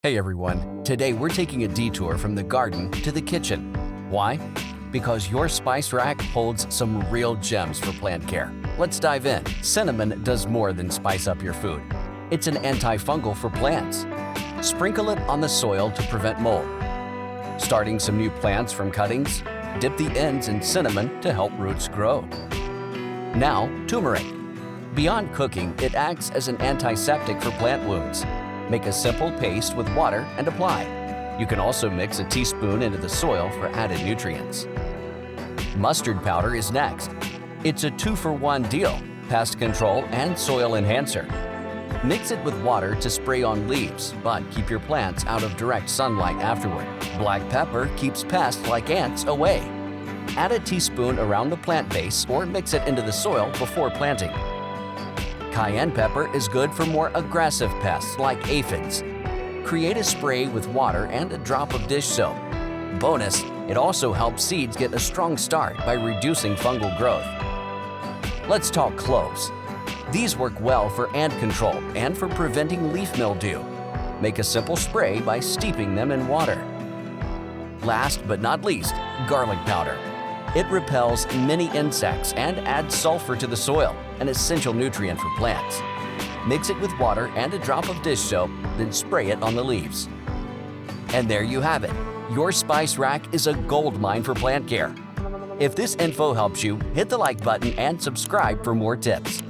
Hey everyone, today we're taking a detour from the garden to the kitchen. Why? Because your spice rack holds some real gems for plant care. Let's dive in. Cinnamon does more than spice up your food. It's an antifungal for plants. Sprinkle it on the soil to prevent mold. Starting some new plants from cuttings, dip the ends in cinnamon to help roots grow. Now, turmeric. Beyond cooking, it acts as an antiseptic for plant wounds. Make a simple paste with water and apply. You can also mix a teaspoon into the soil for added nutrients. Mustard powder is next. It's a 2-for-1 deal, pest control and soil enhancer. Mix it with water to spray on leaves, but keep your plants out of direct sunlight afterward. Black pepper keeps pests like ants away. Add a teaspoon around the plant base or mix it into the soil before planting. Cayenne pepper is good for more aggressive pests like aphids. Create a spray with water and a drop of dish soap. Bonus, it also helps seeds get a strong start by reducing fungal growth. Let's talk cloves. These work well for ant control and for preventing leaf mildew. Make a simple spray by steeping them in water. Last but not least, garlic powder. It repels many insects and adds sulfur to the soil, an essential nutrient for plants. Mix it with water and a drop of dish soap, then spray it on the leaves. And there you have it. Your spice rack is a gold mine for plant care. If this info helps you, hit the like button and subscribe for more tips.